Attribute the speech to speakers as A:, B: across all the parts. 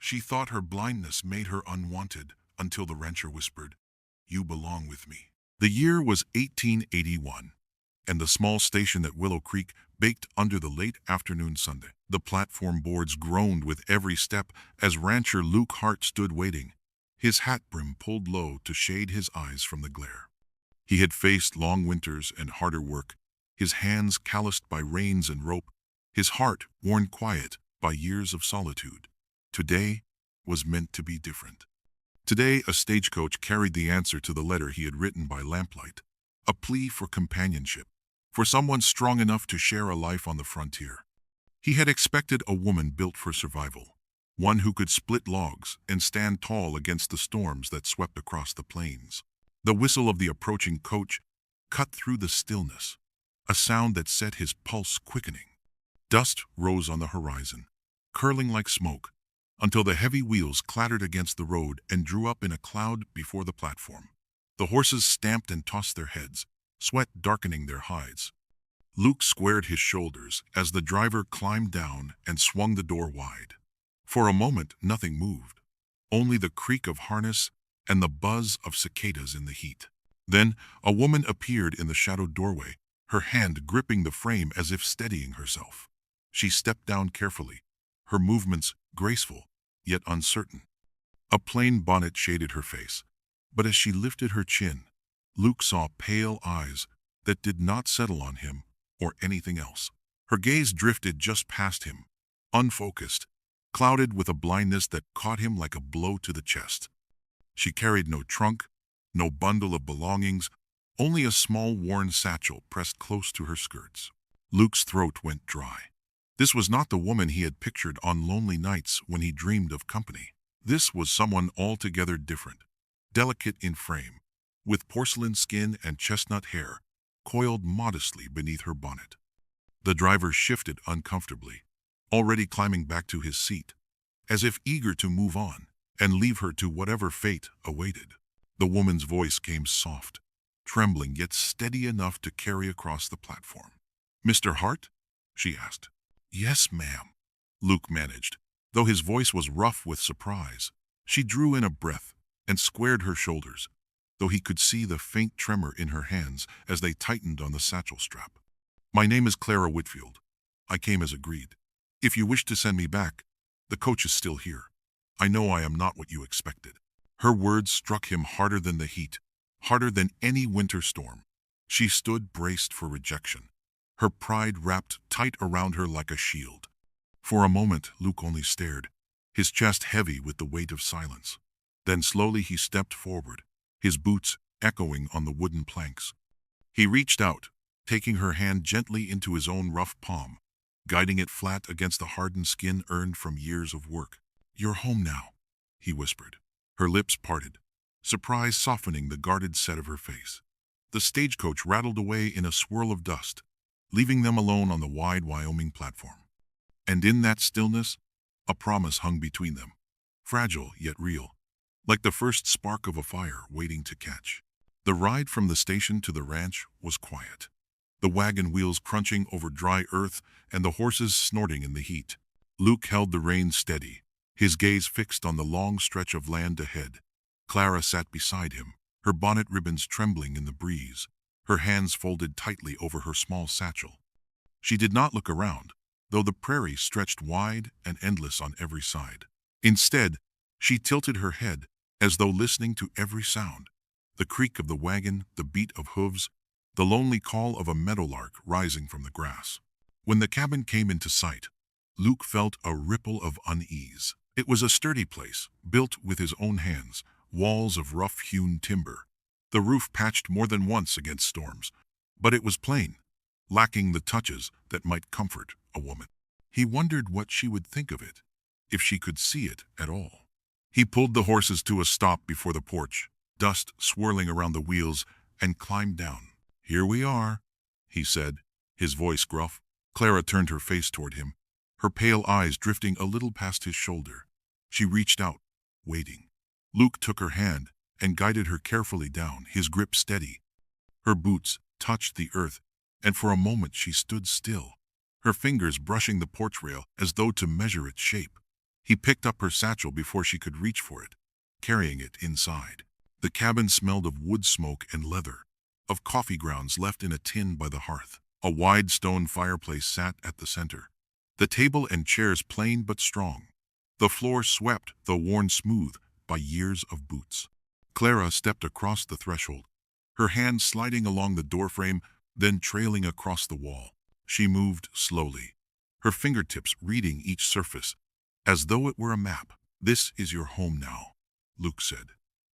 A: She thought her blindness made her unwanted until the rancher whispered, "You belong with me." The year was 1881, and the small station at Willow Creek baked under the late afternoon sun. The platform boards groaned with every step as rancher Luke Hart stood waiting, his hat brim pulled low to shade his eyes from the glare. He had faced long winters and harder work, his hands calloused by reins and rope, his heart worn quiet by years of solitude. Today was meant to be different. Today, a stagecoach carried the answer to the letter he had written by lamplight, a plea for companionship, for someone strong enough to share a life on the frontier. He had expected a woman built for survival, one who could split logs and stand tall against the storms that swept across the plains. The whistle of the approaching coach cut through the stillness, a sound that set his pulse quickening. Dust rose on the horizon, curling like smoke, until the heavy wheels clattered against the road and drew up in a cloud before the platform. The horses stamped and tossed their heads, sweat darkening their hides. Luke squared his shoulders as the driver climbed down and swung the door wide. For a moment, nothing moved, only the creak of harness and the buzz of cicadas in the heat. Then a woman appeared in the shadowed doorway, her hand gripping the frame as if steadying herself. She stepped down carefully, her movements graceful, yet uncertain. A plain bonnet shaded her face, but as she lifted her chin, Luke saw pale eyes that did not settle on him or anything else. Her gaze drifted just past him, unfocused, clouded with a blindness that caught him like a blow to the chest. She carried no trunk, no bundle of belongings, only a small worn satchel pressed close to her skirts. Luke's throat went dry. This was not the woman he had pictured on lonely nights when he dreamed of company. This was someone altogether different, delicate in frame, with porcelain skin and chestnut hair coiled modestly beneath her bonnet. The driver shifted uncomfortably, already climbing back to his seat, as if eager to move on and leave her to whatever fate awaited. The woman's voice came soft, trembling yet steady enough to carry across the platform. "Mr. Hart?" she asked. "Yes, ma'am," Luke managed, though his voice was rough with surprise. She drew in a breath and squared her shoulders, though he could see the faint tremor in her hands as they tightened on the satchel strap. "My name is Clara Whitfield. I came as agreed. If you wish to send me back, the coach is still here. I know I am not what you expected." Her words struck him harder than the heat, harder than any winter storm. She stood braced for rejection, her pride wrapped tight around her like a shield. For a moment, Luke only stared, his chest heavy with the weight of silence. Then slowly he stepped forward, his boots echoing on the wooden planks. He reached out, taking her hand gently into his own rough palm, guiding it flat against the hardened skin earned from years of work. "You're home now," he whispered. Her lips parted, surprise softening the guarded set of her face. The stagecoach rattled away in a swirl of dust, leaving them alone on the wide Wyoming platform. And in that stillness, a promise hung between them, fragile yet real, like the first spark of a fire waiting to catch. The ride from the station to the ranch was quiet, the wagon wheels crunching over dry earth and the horses snorting in the heat. Luke held the reins steady, his gaze fixed on the long stretch of land ahead. Clara sat beside him, her bonnet ribbons trembling in the breeze, her hands folded tightly over her small satchel. She did not look around, though the prairie stretched wide and endless on every side. Instead, she tilted her head, as though listening to every sound, the creak of the wagon, the beat of hooves, the lonely call of a meadowlark rising from the grass. When the cabin came into sight, Luke felt a ripple of unease. It was a sturdy place, built with his own hands, walls of rough-hewn timber, the roof patched more than once against storms, but it was plain, lacking the touches that might comfort a woman. He wondered what she would think of it, if she could see it at all. He pulled the horses to a stop before the porch, dust swirling around the wheels, and climbed down. "Here we are," he said, his voice gruff. Clara turned her face toward him, her pale eyes drifting a little past his shoulder. She reached out, waiting. Luke took her hand and guided her carefully down, his grip steady. Her boots touched the earth, and for a moment she stood still, her fingers brushing the porch rail as though to measure its shape. He picked up her satchel before she could reach for it, carrying it inside. The cabin smelled of wood smoke and leather, of coffee grounds left in a tin by the hearth. A wide stone fireplace sat at the center. The table and chairs plain but strong. The floor swept, though worn smooth, by years of boots. Clara stepped across the threshold, her hand sliding along the doorframe, then trailing across the wall. She moved slowly, her fingertips reading each surface, as though it were a map. "This is your home now," Luke said,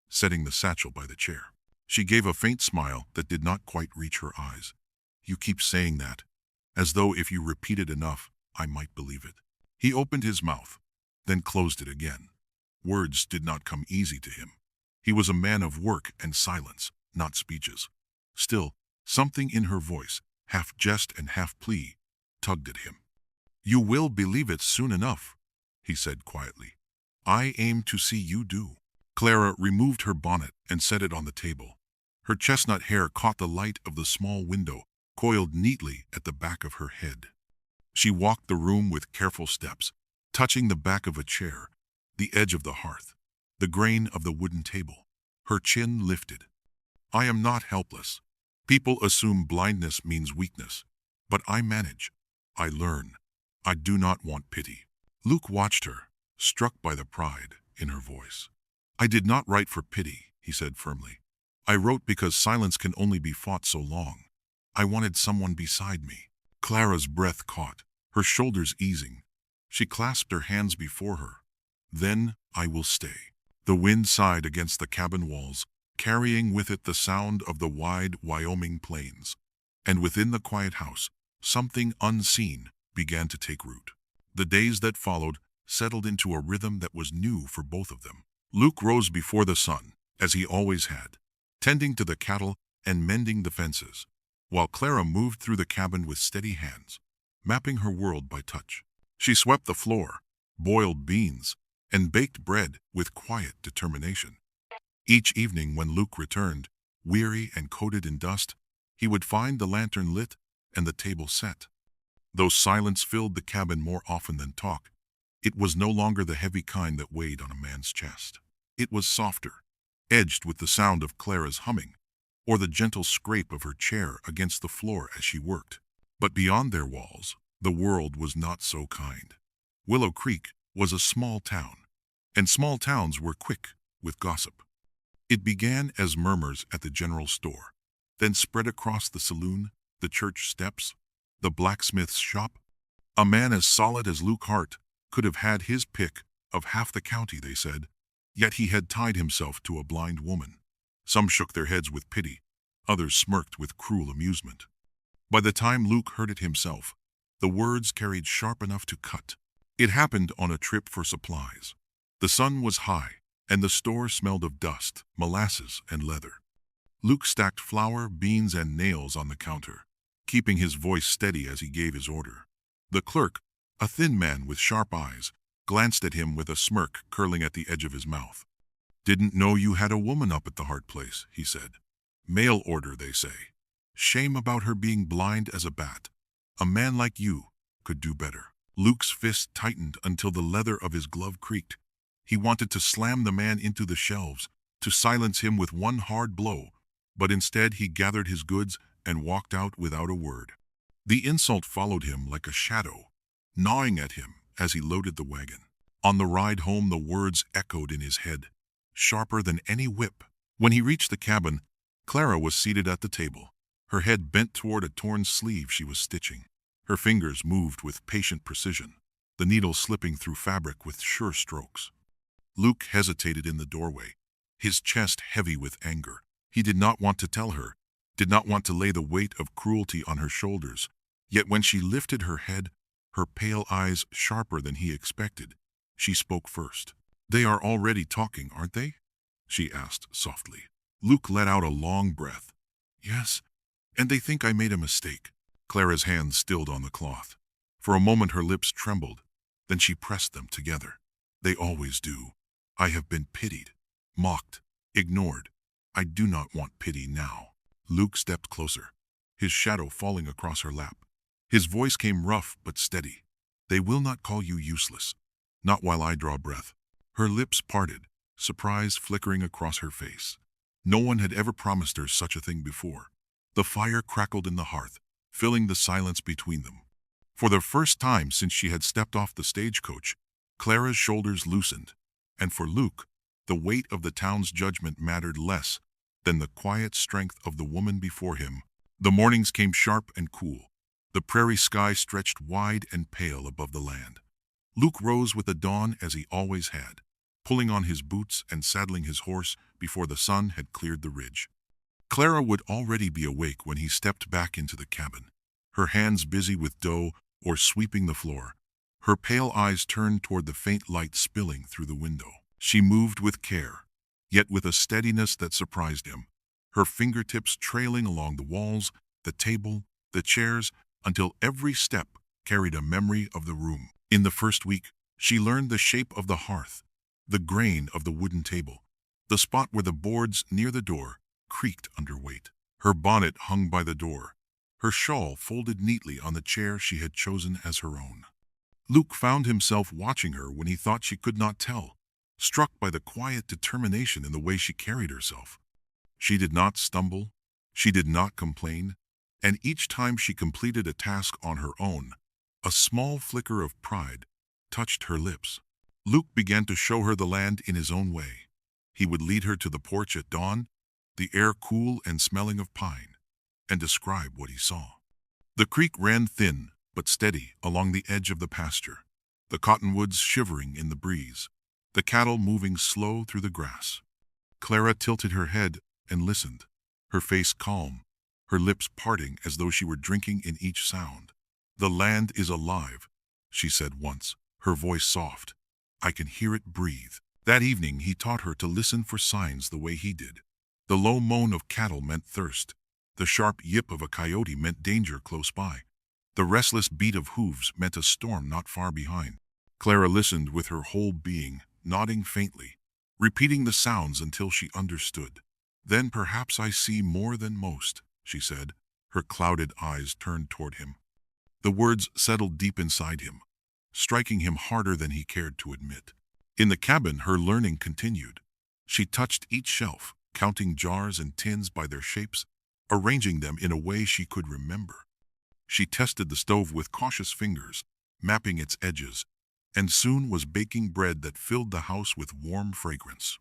A: setting the satchel by the chair. She gave a faint smile that did not quite reach her eyes. "You keep saying that, as though if you repeat it enough, I might believe it." He opened his mouth, then closed it again. Words did not come easy to him. He was a man of work and silence, not speeches. Still, something in her voice, half jest and half plea, tugged at him. "You will believe it soon enough," he said quietly. "I aim to see you do." Clara removed her bonnet and set it on the table. Her chestnut hair caught the light of the small window, coiled neatly at the back of her head. She walked the room with careful steps, touching the back of a chair, the edge of the hearth, the grain of the wooden table. Her chin lifted. "I am not helpless. People assume blindness means weakness. But I manage. I learn. I do not want pity." Luke watched her, struck by the pride in her voice. "I did not write for pity," he said firmly. "I wrote because silence can only be fought so long. I wanted someone beside me." Clara's breath caught, her shoulders easing. She clasped her hands before her. "Then I will stay." The wind sighed against the cabin walls, carrying with it the sound of the wide Wyoming plains. And within the quiet house, something unseen began to take root. The days that followed settled into a rhythm that was new for both of them. Luke rose before the sun, as he always had, tending to the cattle and mending the fences, while Clara moved through the cabin with steady hands, mapping her world by touch. She swept the floor, boiled beans, and baked bread with quiet determination. Each evening when Luke returned, weary and coated in dust, he would find the lantern lit and the table set. Though silence filled the cabin more often than talk, it was no longer the heavy kind that weighed on a man's chest. It was softer, edged with the sound of Clara's humming, or the gentle scrape of her chair against the floor as she worked. But beyond their walls, the world was not so kind. Willow Creek was a small town, and small towns were quick with gossip. It began as murmurs at the general store, then spread across the saloon, the church steps, the blacksmith's shop. A man as solid as Luke Hart could have had his pick of half the county, they said, yet he had tied himself to a blind woman. Some shook their heads with pity, others smirked with cruel amusement. By the time Luke heard it himself, the words carried sharp enough to cut. It happened on a trip for supplies. The sun was high, and the store smelled of dust, molasses, and leather. Luke stacked flour, beans, and nails on the counter, keeping his voice steady as he gave his order. The clerk, a thin man with sharp eyes, glanced at him with a smirk curling at the edge of his mouth. "Didn't know you had a woman up at the Hart place," he said. "Mail order, they say. Shame about her being blind as a bat. A man like you could do better." Luke's fist tightened until the leather of his glove creaked. He wanted to slam the man into the shelves, to silence him with one hard blow, but instead he gathered his goods and walked out without a word. The insult followed him like a shadow, gnawing at him as he loaded the wagon. On the ride home the words echoed in his head, sharper than any whip. When he reached the cabin, Clara was seated at the table, her head bent toward a torn sleeve she was stitching. Her fingers moved with patient precision, the needle slipping through fabric with sure strokes. Luke hesitated in the doorway, his chest heavy with anger. He did not want to tell her, did not want to lay the weight of cruelty on her shoulders, yet when she lifted her head, her pale eyes sharper than he expected, she spoke first. "They are already talking, aren't they?" she asked softly. Luke let out a long breath. "Yes, and they think I made a mistake." Clara's hands stilled on the cloth. For a moment her lips trembled, then she pressed them together. "They always do. I have been pitied, mocked, ignored. I do not want pity now." Luke stepped closer, his shadow falling across her lap. His voice came rough but steady. "They will not call you useless. Not while I draw breath. Her lips parted, surprise flickering across her face. No one had ever promised her such a thing before. The fire crackled in the hearth, filling the silence between them. For the first time since she had stepped off the stagecoach, Clara's shoulders loosened, and for Luke, the weight of the town's judgment mattered less than the quiet strength of the woman before him. The mornings came sharp and cool. The prairie sky stretched wide and pale above the land. Luke rose with the dawn as he always had, pulling on his boots and saddling his horse before the sun had cleared the ridge. Clara would already be awake when he stepped back into the cabin, her hands busy with dough or sweeping the floor, her pale eyes turned toward the faint light spilling through the window. She moved with care, yet with a steadiness that surprised him, her fingertips trailing along the walls, the table, the chairs, until every step carried a memory of the room. In the first week, she learned the shape of the hearth, the grain of the wooden table, the spot where the boards near the door creaked under weight. Her bonnet hung by the door, her shawl folded neatly on the chair she had chosen as her own. Luke found himself watching her when he thought she could not tell, struck by the quiet determination in the way she carried herself. She did not stumble, she did not complain, and each time she completed a task on her own, a small flicker of pride touched her lips. Luke began to show her the land in his own way. He would lead her to the porch at dawn, the air cool and smelling of pine, and describe what he saw. The creek ran thin but steady along the edge of the pasture, the cottonwoods shivering in the breeze, the cattle moving slow through the grass. Clara tilted her head and listened, her face calm, her lips parting as though she were drinking in each sound. "The land is alive," she said once, her voice soft. "I can hear it breathe." That evening he taught her to listen for signs the way he did. The low moan of cattle meant thirst. The sharp yip of a coyote meant danger close by. The restless beat of hooves meant a storm not far behind. Clara listened with her whole being, nodding faintly, repeating the sounds until she understood. "Then perhaps I see more than most," she said, her clouded eyes turned toward him. The words settled deep inside him, striking him harder than he cared to admit. In the cabin, her learning continued. She touched each shelf, counting jars and tins by their shapes, arranging them in a way she could remember. She tested the stove with cautious fingers, mapping its edges, and soon was baking bread that filled the house with warm fragrance.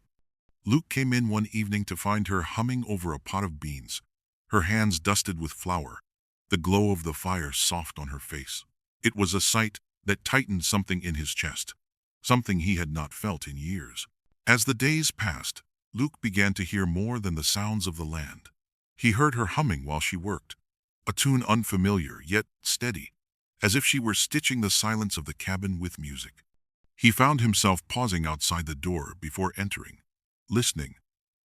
A: Luke came in one evening to find her humming over a pot of beans, her hands dusted with flour, the glow of the fire soft on her face. It was a sight that tightened something in his chest, something he had not felt in years. As the days passed, Luke began to hear more than the sounds of the land. He heard her humming while she worked, a tune unfamiliar yet steady, as if she were stitching the silence of the cabin with music. He found himself pausing outside the door before entering, listening,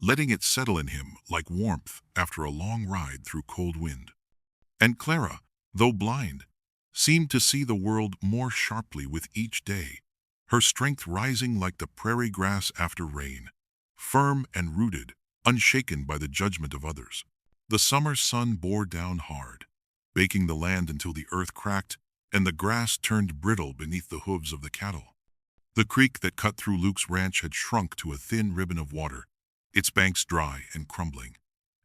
A: letting it settle in him like warmth after a long ride through cold wind. And Clara, though blind, seemed to see the world more sharply with each day, her strength rising like the prairie grass after rain, firm and rooted, unshaken by the judgment of others. The summer sun bore down hard, baking the land until the earth cracked and the grass turned brittle beneath the hooves of the cattle. The creek that cut through Luke's ranch had shrunk to a thin ribbon of water, its banks dry and crumbling,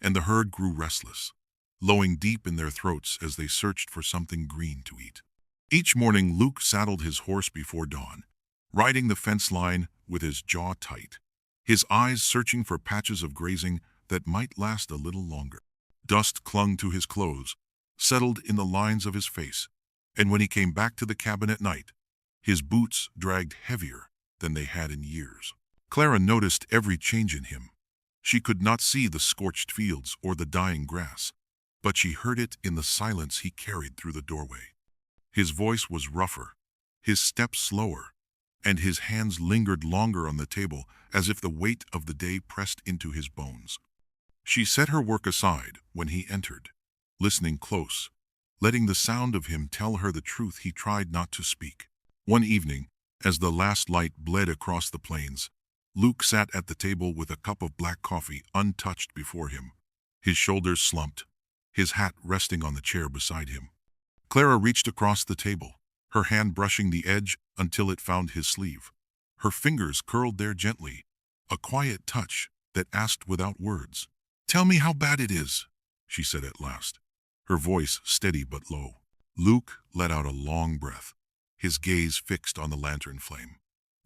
A: and the herd grew restless, lowing deep in their throats as they searched for something green to eat. Each morning Luke saddled his horse before dawn, riding the fence line with his jaw tight, his eyes searching for patches of grazing that might last a little longer. Dust clung to his clothes, settled in the lines of his face, and when he came back to the cabin at night, his boots dragged heavier than they had in years. Clara noticed every change in him. She could not see the scorched fields or the dying grass, but she heard it in the silence he carried through the doorway. His voice was rougher, his steps slower, and his hands lingered longer on the table as if the weight of the day pressed into his bones. She set her work aside when he entered, listening close, letting the sound of him tell her the truth he tried not to speak. One evening, as the last light bled across the plains, Luke sat at the table with a cup of black coffee untouched before him, his shoulders slumped, his hat resting on the chair beside him. Clara reached across the table, her hand brushing the edge until it found his sleeve. Her fingers curled there gently, a quiet touch that asked without words. "Tell me how bad it is," she said at last, her voice steady but low. Luke let out a long breath, his gaze fixed on the lantern flame.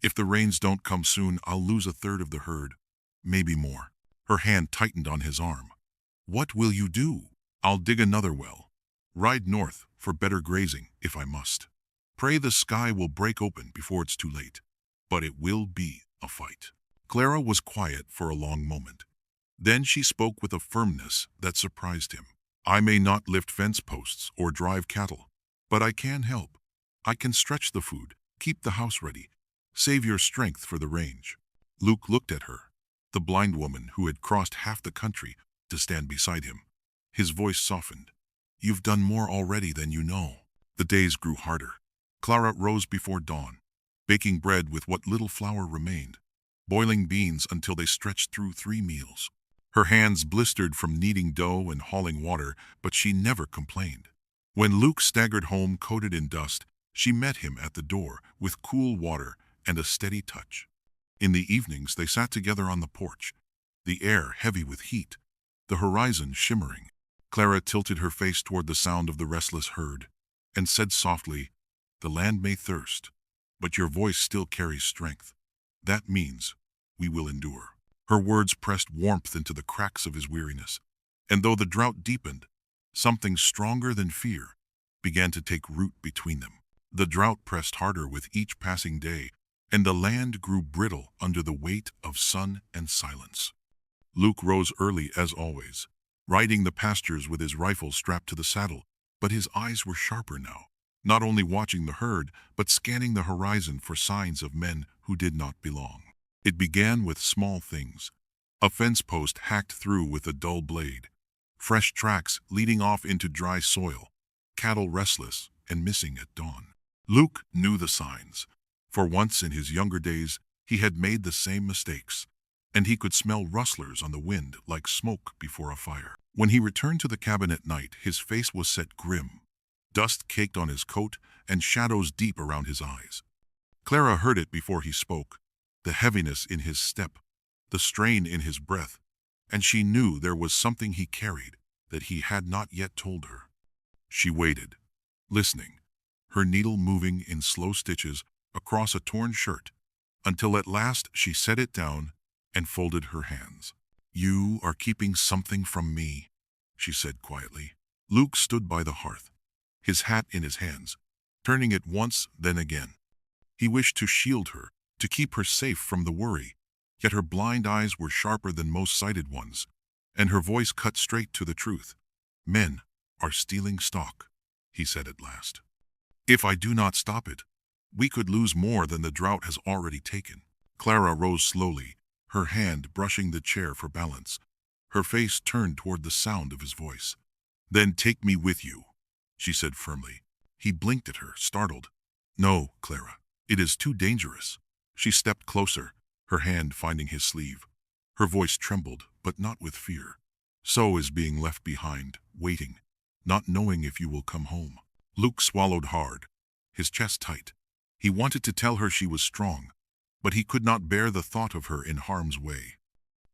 A: "If the rains don't come soon, I'll lose a third of the herd, maybe more." Her hand tightened on his arm. "What will you do?" "I'll dig another well. Ride north for better grazing if I must. Pray the sky will break open before it's too late. But it will be a fight." Clara was quiet for a long moment. Then she spoke with a firmness that surprised him. "I may not lift fence posts or drive cattle, but I can help. I can stretch the food, keep the house ready, save your strength for the range." Luke looked at her, the blind woman who had crossed half the country to stand beside him. His voice softened. "You've done more already than you know." The days grew harder. Clara rose before dawn, baking bread with what little flour remained, boiling beans until they stretched through 3 meals. Her hands blistered from kneading dough and hauling water, but she never complained. When Luke staggered home coated in dust, she met him at the door with cool water and a steady touch. In the evenings they sat together on the porch, the air heavy with heat, the horizon shimmering. Clara tilted her face toward the sound of the restless herd and said softly, "The land may thirst, but your voice still carries strength. That means we will endure." Her words pressed warmth into the cracks of his weariness, and though the drought deepened, something stronger than fear began to take root between them. The drought pressed harder with each passing day, and the land grew brittle under the weight of sun and silence. Luke rose early as always, riding the pastures with his rifle strapped to the saddle, but his eyes were sharper now, not only watching the herd, but scanning the horizon for signs of men who did not belong. It began with small things. A fence post hacked through with a dull blade, fresh tracks leading off into dry soil, cattle restless and missing at dawn. Luke knew the signs. For once in his younger days, he had made the same mistakes, and he could smell rustlers on the wind like smoke before a fire. When he returned to the cabin at night, his face was set grim. Dust caked on his coat and shadows deep around his eyes. Clara heard it before he spoke, the heaviness in his step, the strain in his breath, and she knew there was something he carried that he had not yet told her. She waited, listening, her needle moving in slow stitches across a torn shirt, until at last she set it down and folded her hands. "You are keeping something from me," she said quietly. Luke stood by the hearth, his hat in his hands, turning it once, then again. He wished to shield her, to keep her safe from the worry, yet her blind eyes were sharper than most sighted ones, and her voice cut straight to the truth. "Men are stealing stock," he said at last. "If I do not stop it, we could lose more than the drought has already taken." Clara rose slowly, her hand brushing the chair for balance, her face turned toward the sound of his voice. "Then take me with you," she said firmly. He blinked at her, startled. "No, Clara, it is too dangerous." She stepped closer, her hand finding his sleeve. Her voice trembled, but not with fear. "So is being left behind, waiting, not knowing if you will come home." Luke swallowed hard, his chest tight. He wanted to tell her she was strong, but he could not bear the thought of her in harm's way.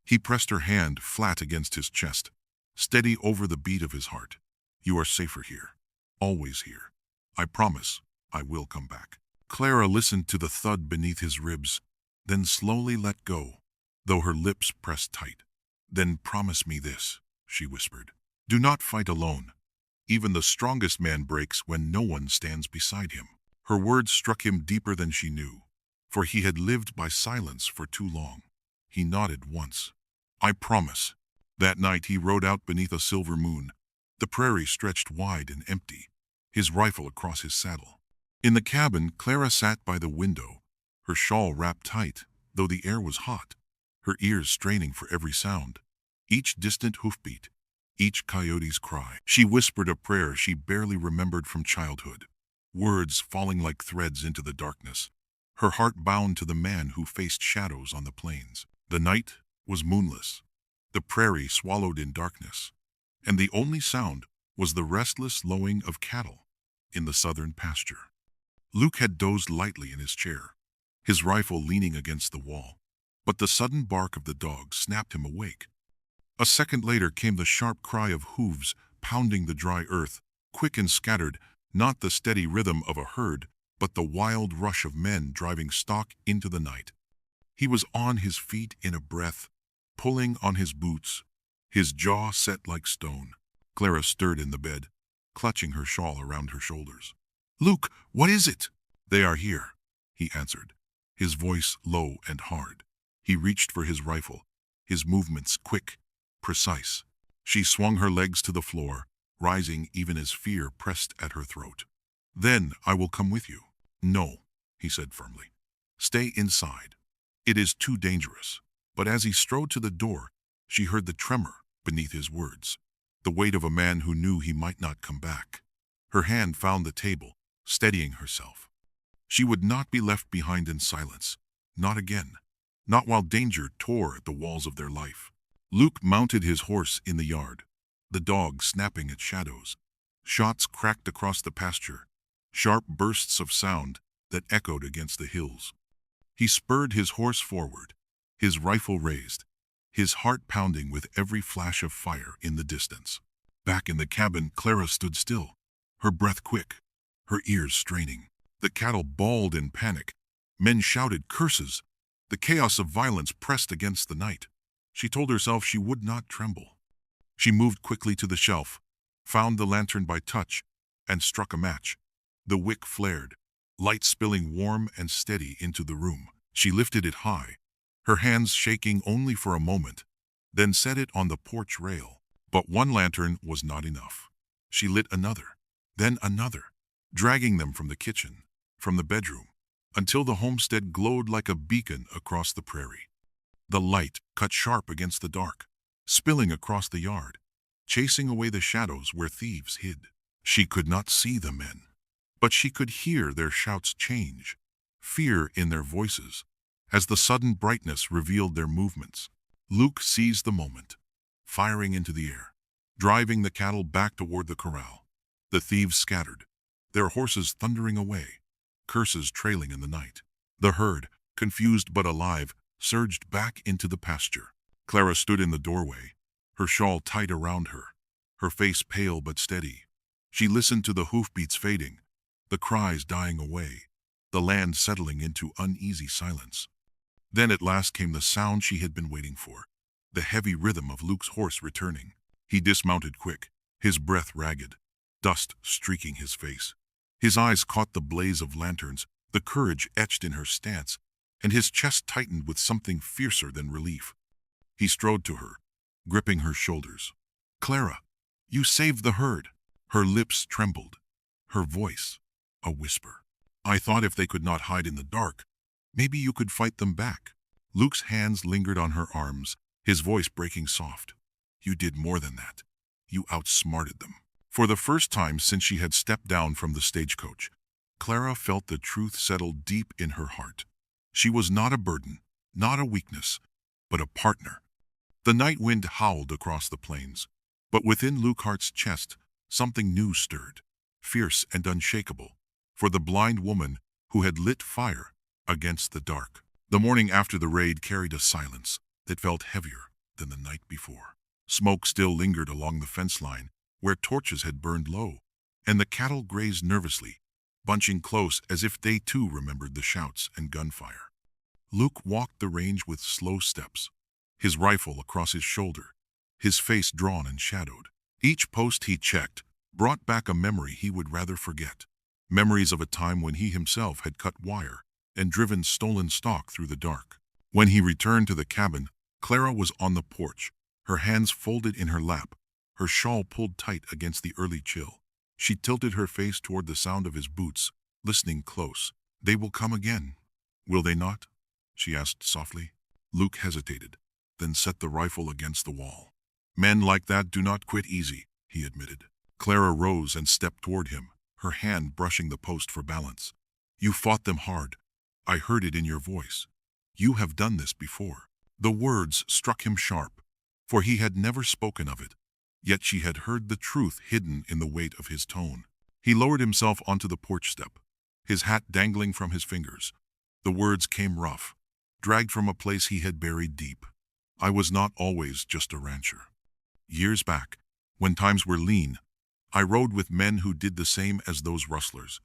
A: He pressed her hand flat against his chest, steady over the beat of his heart. "You are safer here, always here. I promise I will come back." Clara listened to the thud beneath his ribs, then slowly let go, though her lips pressed tight. "Then promise me this," she whispered. "Do not fight alone. Even the strongest man breaks when no one stands beside him." Her words struck him deeper than she knew, for he had lived by silence for too long. He nodded once. "I promise." That night he rode out beneath a silver moon. The prairie stretched wide and empty, his rifle across his saddle. In the cabin, Clara sat by the window, her shawl wrapped tight, though the air was hot, her ears straining for every sound, each distant hoofbeat, each coyote's cry. She whispered a prayer she barely remembered from childhood, words falling like threads into the darkness, her heart bound to the man who faced shadows on the plains. The night was moonless, the prairie swallowed in darkness, and the only sound was the restless lowing of cattle in the southern pasture. Luke had dozed lightly in his chair, his rifle leaning against the wall. But the sudden bark of the dog snapped him awake. A second later came the sharp cry of hooves pounding the dry earth, quick and scattered, not the steady rhythm of a herd, but the wild rush of men driving stock into the night. He was on his feet in a breath, pulling on his boots, his jaw set like stone. Clara stirred in the bed, clutching her shawl around her shoulders. "Luke, what is it?" "They are here," he answered, his voice low and hard. He reached for his rifle, his movements quick, precise. She swung her legs to the floor, rising even as fear pressed at her throat. "Then I will come with you." "No," he said firmly. "Stay inside. It is too dangerous." But as he strode to the door, she heard the tremor beneath his words, the weight of a man who knew he might not come back. Her hand found the table, steadying herself. She would not be left behind in silence. Not again. Not while danger tore at the walls of their life. Luke mounted his horse in the yard, the dog snapping at shadows. Shots cracked across the pasture, sharp bursts of sound that echoed against the hills. He spurred his horse forward, his rifle raised, his heart pounding with every flash of fire in the distance. Back in the cabin, Clara stood still, her breath quick, her ears straining. The cattle bawled in panic. Men shouted curses. The chaos of violence pressed against the night. She told herself she would not tremble. She moved quickly to the shelf, found the lantern by touch, and struck a match. The wick flared, light spilling warm and steady into the room. She lifted it high, her hands shaking only for a moment, then set it on the porch rail. But one lantern was not enough. She lit another, then another, dragging them from the kitchen, from the bedroom, until the homestead glowed like a beacon across the prairie. The light cut sharp against the dark, spilling across the yard, chasing away the shadows where thieves hid. She could not see the men, but she could hear their shouts change, fear in their voices, as the sudden brightness revealed their movements. Luke seized the moment, firing into the air, driving the cattle back toward the corral. The thieves scattered, their horses thundering away, curses trailing in the night. The herd, confused but alive, surged back into the pasture. Clara stood in the doorway, her shawl tight around her, her face pale but steady. She listened to the hoofbeats fading, the cries dying away, the land settling into uneasy silence. Then at last came the sound she had been waiting for, the heavy rhythm of Luke's horse returning. He dismounted quick, his breath ragged, dust streaking his face. His eyes caught the blaze of lanterns, the courage etched in her stance, and his chest tightened with something fiercer than relief. He strode to her, gripping her shoulders. "Clara, you saved the herd." Her lips trembled, her voice a whisper. "I thought if they could not hide in the dark, maybe you could fight them back." Luke's hands lingered on her arms, his voice breaking soft. "You did more than that. You outsmarted them." For the first time since she had stepped down from the stagecoach, Clara felt the truth settle deep in her heart. She was not a burden, not a weakness, but a partner. The night wind howled across the plains, but within Lukehart's chest, something new stirred, fierce and unshakable, for the blind woman who had lit fire against the dark. The morning after the raid carried a silence that felt heavier than the night before. Smoke still lingered along the fence line, where torches had burned low, and the cattle grazed nervously, bunching close as if they too remembered the shouts and gunfire. Luke walked the range with slow steps, his rifle across his shoulder, his face drawn and shadowed. Each post he checked brought back a memory he would rather forget. Memories of a time when he himself had cut wire and driven stolen stock through the dark. When he returned to the cabin, Clara was on the porch, her hands folded in her lap, her shawl pulled tight against the early chill. She tilted her face toward the sound of his boots, listening close. "They will come again, will they not?" she asked softly. Luke hesitated, then set the rifle against the wall. "Men like that do not quit easy," he admitted. Clara rose and stepped toward him, her hand brushing the post for balance. "You fought them hard. I heard it in your voice. You have done this before." The words struck him sharp, for he had never spoken of it, yet she had heard the truth hidden in the weight of his tone. He lowered himself onto the porch step, his hat dangling from his fingers. The words came rough, dragged from a place he had buried deep. I was not always just a rancher. Years back, when times were lean, I rode with men who did the same as those rustlers.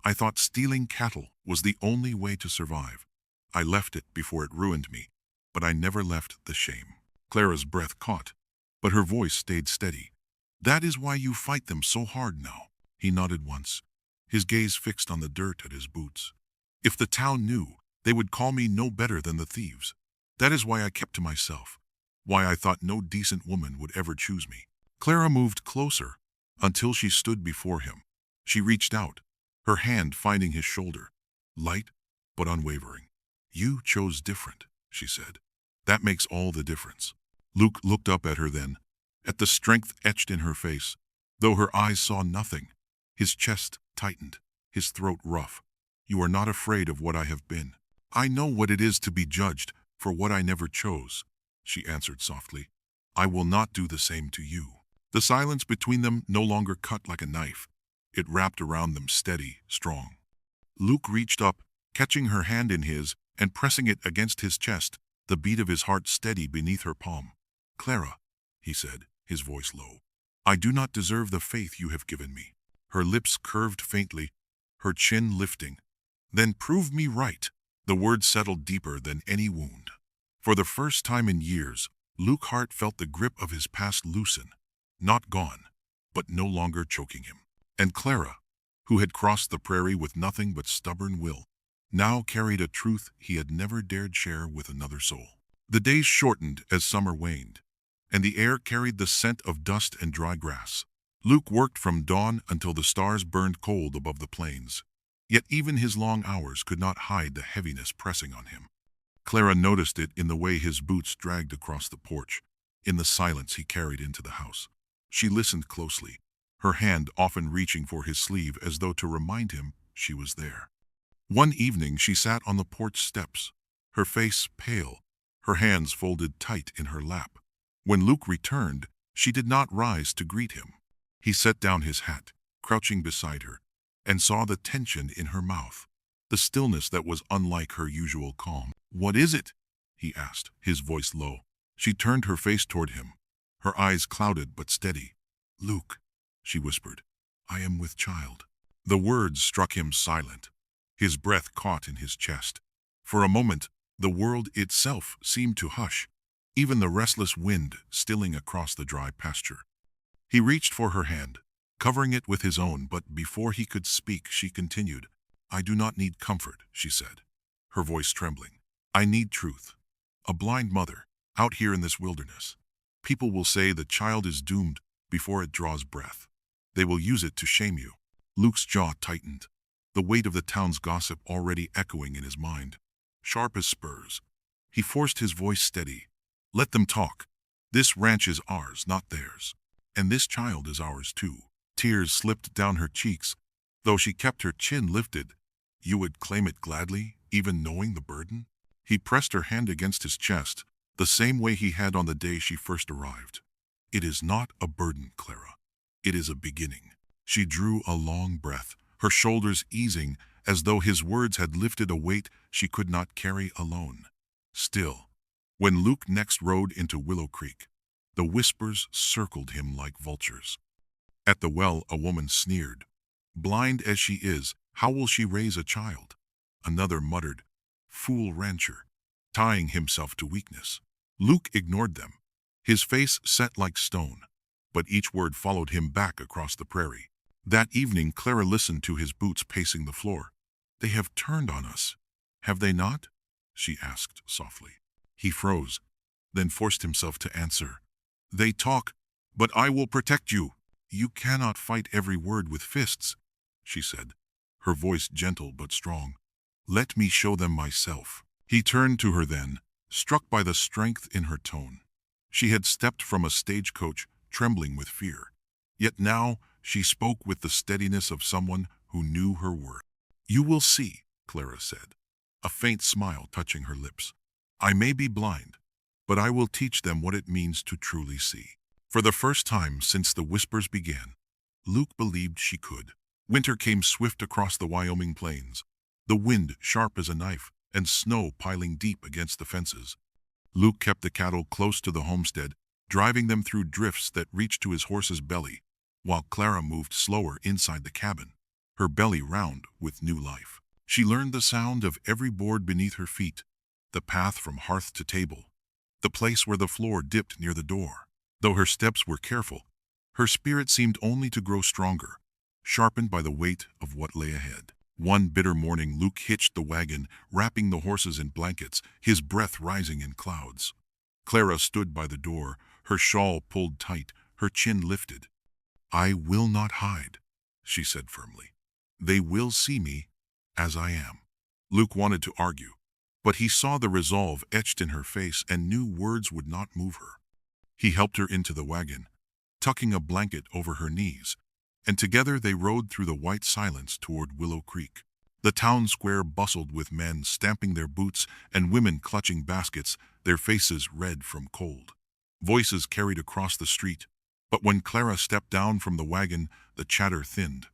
A: I thought stealing cattle was the only way to survive. I left it before it ruined me, but I never left the shame. Clara's breath caught, but her voice stayed steady. That is why you fight them so hard now. He nodded once, his gaze fixed on the dirt at his boots. If the town knew, they would call me no better than the thieves. That is why I kept to myself, why I thought no decent woman would ever choose me. Clara moved closer, until she stood before him. She reached out, her hand finding his shoulder, light but unwavering. You chose different, she said. That makes all the difference. Luke looked up at her then, at the strength etched in her face, though her eyes saw nothing. His chest tightened, his throat rough. You are not afraid of what I have been. I know what it is to be judged for what I never chose, she answered softly. I will not do the same to you. The silence between them no longer cut like a knife. It wrapped around them steady, strong. Luke reached up, catching her hand in his and pressing it against his chest, the beat of his heart steady beneath her palm. Clara, he said, his voice low, I do not deserve the faith you have given me. Her lips curved faintly, her chin lifting. Then prove me right. The words settled deeper than any wound. For the first time in years, Luke Hart felt the grip of his past loosen, not gone, but no longer choking him. And Clara, who had crossed the prairie with nothing but stubborn will, now carried a truth he had never dared share with another soul. The days shortened as summer waned, and the air carried the scent of dust and dry grass. Luke worked from dawn until the stars burned cold above the plains. Yet even his long hours could not hide the heaviness pressing on him. Clara noticed it in the way his boots dragged across the porch, in the silence he carried into the house. She listened closely, her hand often reaching for his sleeve as though to remind him she was there. One evening she sat on the porch steps, her face pale, her hands folded tight in her lap. When Luke returned, she did not rise to greet him. He set down his hat, crouching beside her, and saw the tension in her mouth, the stillness that was unlike her usual calm. What is it? He asked, his voice low. She turned her face toward him, her eyes clouded but steady. Luke, she whispered, I am with child. The words struck him silent, his breath caught in his chest. For a moment, the world itself seemed to hush, even the restless wind stilling across the dry pasture. He reached for her hand, covering it with his own, but before he could speak, she continued. I do not need comfort, she said, her voice trembling. I need truth. A blind mother, out here in this wilderness. People will say the child is doomed before it draws breath. They will use it to shame you. Luke's jaw tightened, the weight of the town's gossip already echoing in his mind. Sharp as spurs, he forced his voice steady. Let them talk. This ranch is ours, not theirs. And this child is ours too. Tears slipped down her cheeks, though she kept her chin lifted. You would claim it gladly, even knowing the burden? He pressed her hand against his chest, the same way he had on the day she first arrived. It is not a burden, Clara. It is a beginning. She drew a long breath, her shoulders easing as though his words had lifted a weight she could not carry alone. Still, when Luke next rode into Willow Creek, the whispers circled him like vultures. At the well, a woman sneered. Blind as she is, how will she raise a child? Another muttered, fool rancher, tying himself to weakness. Luke ignored them, his face set like stone, but each word followed him back across the prairie. That evening, Clara listened to his boots pacing the floor. They have turned on us, have they not? She asked softly. He froze, then forced himself to answer. They talk, but I will protect you. You cannot fight every word with fists, she said, her voice gentle but strong. Let me show them myself. He turned to her then, struck by the strength in her tone. She had stepped from a stagecoach, trembling with fear. Yet now she spoke with the steadiness of someone who knew her worth. You will see, Clara said, a faint smile touching her lips. I may be blind, but I will teach them what it means to truly see. For the first time since the whispers began, Luke believed she could. Winter came swift across the Wyoming plains, the wind sharp as a knife and snow piling deep against the fences. Luke kept the cattle close to the homestead, driving them through drifts that reached to his horse's belly, while Clara moved slower inside the cabin, her belly round with new life. She learned the sound of every board beneath her feet, the path from hearth to table, the place where the floor dipped near the door. Though her steps were careful, her spirit seemed only to grow stronger, sharpened by the weight of what lay ahead. One bitter morning, Luke hitched the wagon, wrapping the horses in blankets, his breath rising in clouds. Clara stood by the door, her shawl pulled tight, her chin lifted. "I will not hide," she said firmly. "They will see me as I am." Luke wanted to argue, but he saw the resolve etched in her face and knew words would not move her. He helped her into the wagon, tucking a blanket over her knees, and together they rode through the white silence toward Willow Creek. The town square bustled with men stamping their boots and women clutching baskets, their faces red from cold. Voices carried across the street, but when Clara stepped down from the wagon, the chatter thinned.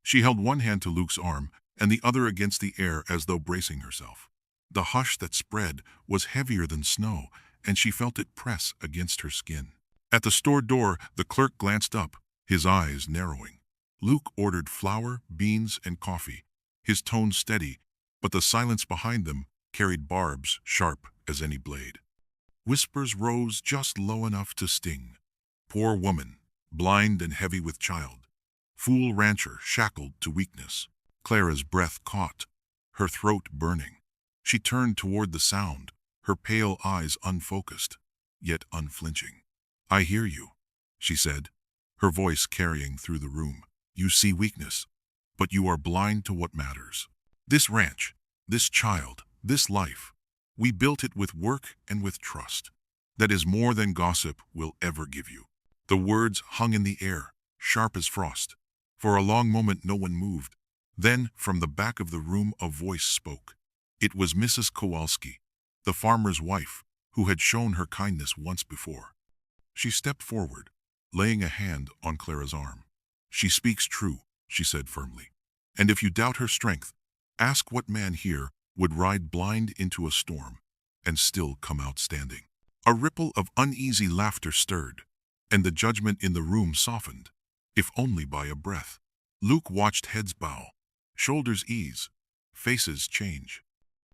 A: She held one hand to Luke's arm and the other against the air as though bracing herself. The hush that spread was heavier than snow, and she felt it press against her skin. At the store door, the clerk glanced up, his eyes narrowing. Luke ordered flour, beans, and coffee, his tone steady, but the silence behind them carried barbs sharp as any blade. Whispers rose just low enough to sting. Poor woman, blind and heavy with child. Fool rancher shackled to weakness. Clara's breath caught, her throat burning. She turned toward the sound, her pale eyes unfocused, yet unflinching. "I hear you," she said, her voice carrying through the room. "You see weakness, but you are blind to what matters. This ranch, this child, this life, we built it with work and with trust. That is more than gossip will ever give you." The words hung in the air, sharp as frost. For a long moment no one moved. Then, from the back of the room, a voice spoke. It was Mrs. Kowalski, the farmer's wife, who had shown her kindness once before. She stepped forward, laying a hand on Clara's arm. "She speaks true," she said firmly. "And if you doubt her strength, ask what man here would ride blind into a storm and still come out standing." A ripple of uneasy laughter stirred, and the judgment in the room softened, if only by a breath. Luke watched heads bow, shoulders ease, faces change.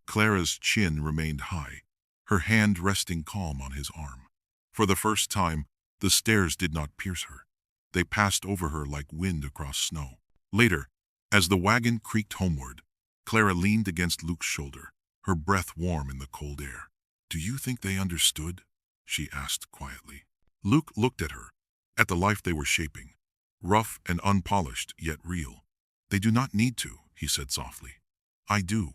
A: Clara's chin remained high, her hand resting calm on his arm. For the first time, the stares did not pierce her. They passed over her like wind across snow. Later, as the wagon creaked homeward, Clara leaned against Luke's shoulder, her breath warm in the cold air. "Do you think they understood?" she asked quietly. Luke looked at her, at the life they were shaping, rough and unpolished yet real. "They do not need to," he said softly. "I do,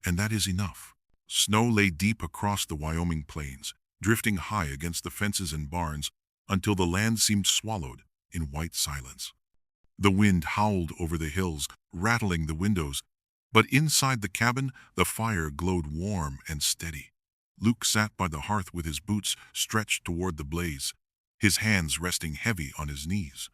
A: and that is enough." Snow lay deep across the Wyoming plains, drifting high against the fences and barns until the land seemed swallowed in white silence. The wind howled over the hills, rattling the windows, but inside the cabin the fire glowed warm and steady. Luke sat by the hearth with his boots stretched toward the blaze, his hands resting heavy on his knees.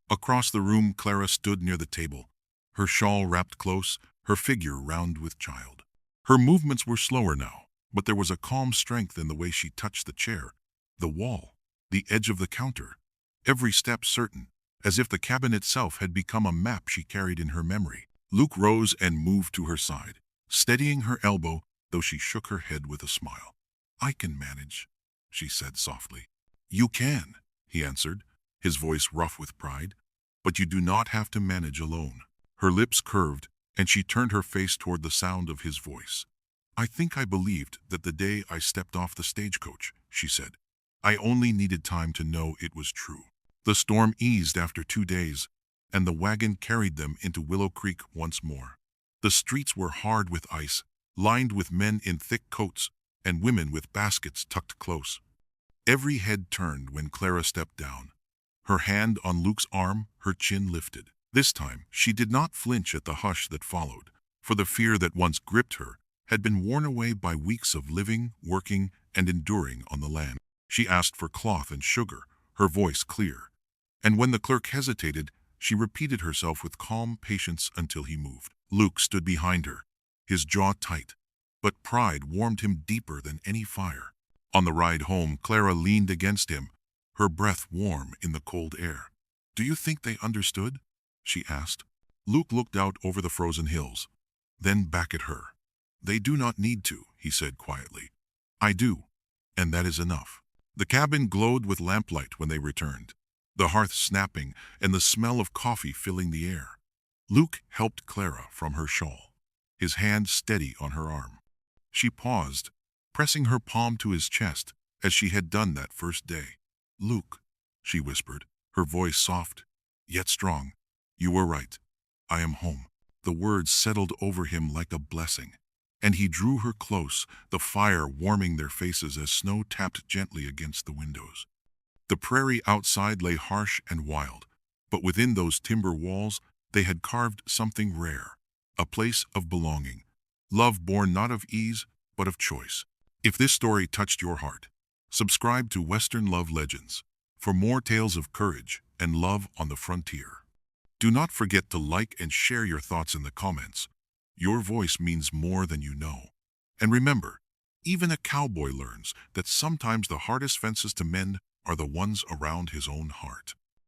A: Across the room, Clara stood near the table, her shawl wrapped close, her figure round with child. Her movements were slower now, but there was a calm strength in the way she touched the chair, the wall, the edge of the counter, every step certain, as if the cabin itself had become a map she carried in her memory. Luke rose and moved to her side, steadying her elbow, though she shook her head with a smile. "I can manage," she said softly. "You can," he answered, his voice rough with pride, "but you do not have to manage alone." Her lips curved, and she turned her face toward the sound of his voice. "I think I believed that the day I stepped off the stagecoach," she said. "I only needed time to know it was true." The storm eased after 2 days, and the wagon carried them into Willow Creek once more. The streets were hard with ice, lined with men in thick coats and women with baskets tucked close. Every head turned when Clara stepped down, her hand on Luke's arm, her chin lifted. This time, she did not flinch at the hush that followed, for the fear that once gripped her had been worn away by weeks of living, working, and enduring on the land. She asked for cloth and sugar, her voice clear, and when the clerk hesitated, She repeated herself with calm patience until he moved. Luke stood behind her, his jaw tight, but pride warmed him deeper than any fire. On the ride home, Clara leaned against him, her breath warm in the cold air. "Do you think they understood?" she asked. Luke looked out over the frozen hills, then back at her. "They do not need to," he said quietly. "I do, and that is enough." The cabin glowed with lamplight when they returned, the hearth snapping and the smell of coffee filling the air. Luke helped Clara from her shawl, his hand steady on her arm. She paused, pressing her palm to his chest as she had done that first day. "Luke," she whispered, her voice soft, yet strong, "you were right. I am home." The words settled over him like a blessing, and he drew her close, the fire warming their faces as snow tapped gently against the windows. The prairie outside lay harsh and wild, but within those timber walls they had carved something rare, a place of belonging, love born not of ease, but of choice. If this story touched your heart, subscribe to Western Love Legends for more tales of courage and love on the frontier. Do not forget to like and share your thoughts in the comments. Your voice means more than you know. And remember, even a cowboy learns that sometimes the hardest fences to mend are the ones around his own heart.